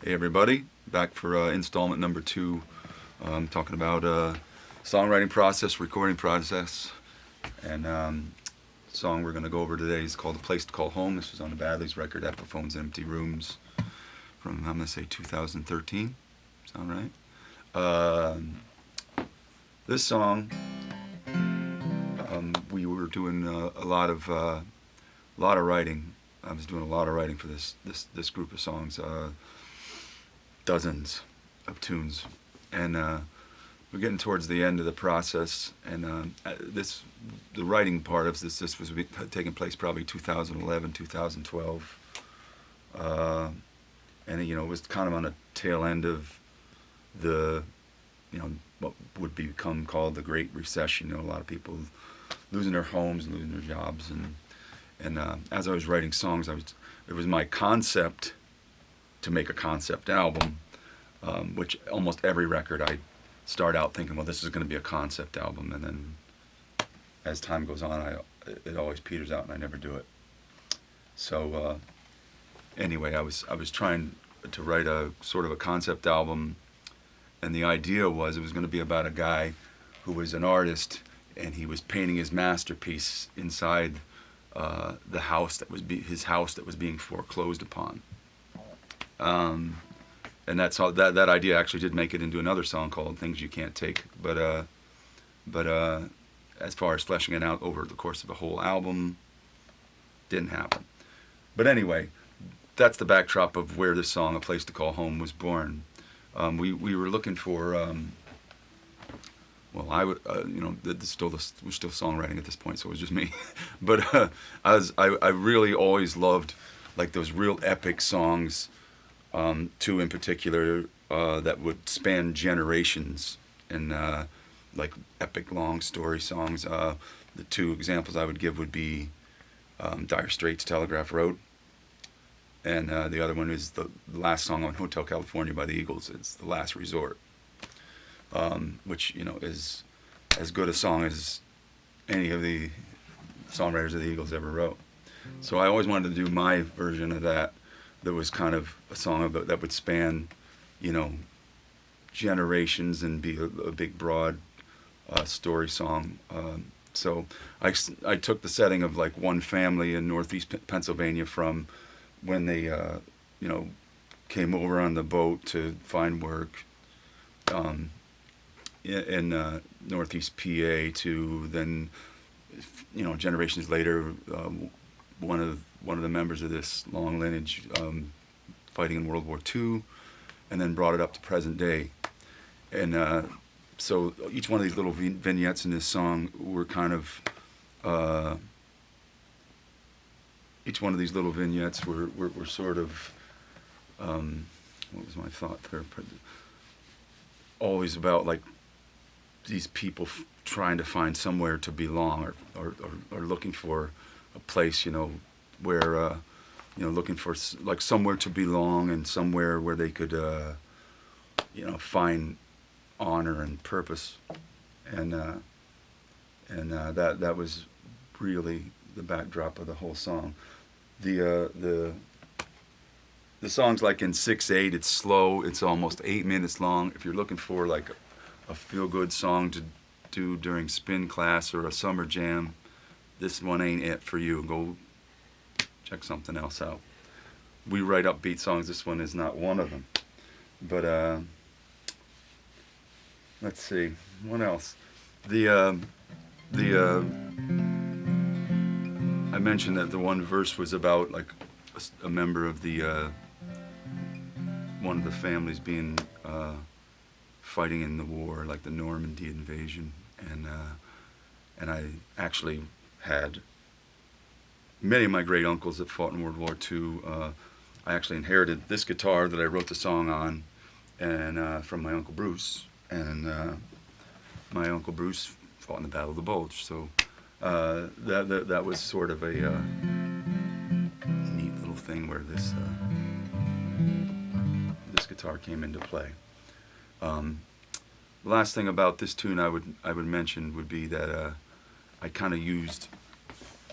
Hey everybody, back for installment number 2. Talking about songwriting process, recording process, and song we're going to go over today is called "A Place to Call Home." This was on the Badlees record, "Epiphones and Empty Rooms," from I'm going to say 2013. Sound right? This song, we were doing a lot of writing. I was doing a lot of writing for this group of songs. Dozens of tunes, and we're getting towards the end of the process. And the writing part of this was taking place probably 2011, 2012, and it was kind of on a tail end of the, what would become called the Great Recession. A lot of people losing their homes, losing their jobs, and as I was writing songs, it was my concept to make a concept album, which almost every record I start out thinking, well, this is going to be a concept album, and then as time goes on, it always peters out, and I never do it. So anyway, I was trying to write a sort of a concept album, and the idea was it was going to be about a guy who was an artist, and he was painting his masterpiece inside the house that was his house that was being foreclosed upon. And that idea actually did make it into another song called "Things You Can't Take." But as far as fleshing it out over the course of a whole album, didn't happen. But anyway, that's the backdrop of where this song, "A Place to Call Home," was born. We were looking for, well, I would, we're still songwriting at this point, so it was just me. But I really always loved like those real epic songs. Two in particular that would span generations, and like epic long story songs. The two examples I would give would be Dire Straits' "Telegraph Road," and the other one is the last song on "Hotel California" by the Eagles. It's "The Last Resort," which is as good a song as any of the songwriters of the Eagles ever wrote. So I always wanted to do my version of that. That was kind of a song that would span, generations and be a big, broad story song. So I took the setting of like one family in Northeast Pennsylvania from when they, came over on the boat to find work in Northeast PA to then, generations later, one of the members of this long lineage fighting in World War II, and then brought it up to present day. And so each one of these little vignettes in this song were kind of, each one of these little vignettes were sort of, what was my thought there? Always about like these people trying to find somewhere to belong, or looking for a place, where, looking for like somewhere to belong and somewhere where they could, find honor and purpose, and that was really the backdrop of the whole song. The song's like in 6/8. It's slow. It's almost 8 minutes long. If you're looking for like a feel-good song to do during spin class or a summer jam, this one ain't it for you. Go check something else out. We write upbeat songs. This one is not one of them. But let's see, what else? I mentioned that the one verse was about like a member of the one of the families being fighting in the war, like the Normandy invasion, and I actually had many of my great uncles that fought in World War II. I actually inherited this guitar that I wrote the song on, and from my Uncle Bruce. And my Uncle Bruce fought in the Battle of the Bulge. So that was sort of a neat little thing where this guitar came into play. The last thing about this tune I would mention would be that I kind of used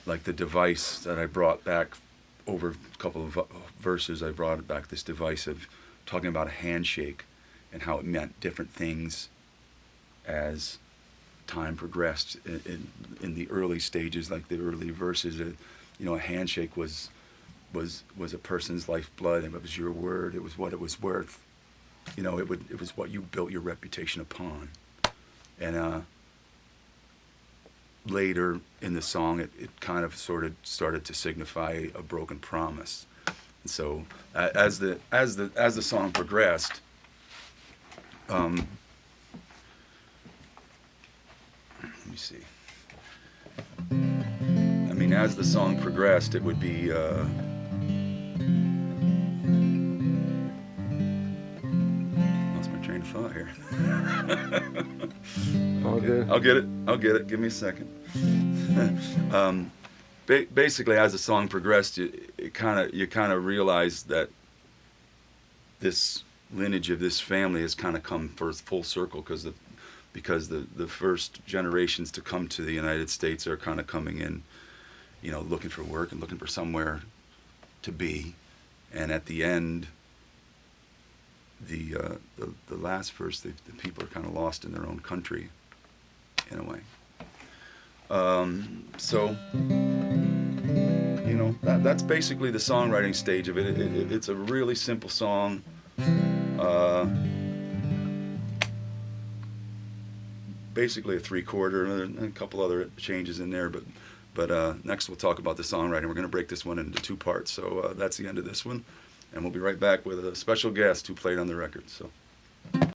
like the device that I brought back over a couple of verses. I brought back this device of talking about a handshake and how it meant different things as time progressed. In the early stages, like the early verses, a handshake was a person's lifeblood, and it was your word. It was what it was worth. It was what you built your reputation upon. And later in the song, it kind of sort of started to signify a broken promise. And so as the song progressed, let me see. I mean, as the song progressed, it would be. Lost my train of thought here. All good. I'll get it. Give me a second. Basically, as the song progressed, you kind of realize that this lineage of this family has kind of come full circle, because the first generations to come to the United States are kind of coming in, looking for work and looking for somewhere to be, and at the end, the last verse, the people are kind of lost in their own country, in a way. So that's basically the songwriting stage of it. It's a really simple song. Basically a 3/4, and a couple other changes in there, but next we'll talk about the songwriting. We're going to break this one into 2 parts, so that's the end of this one, and we'll be right back with a special guest who played on the record. So.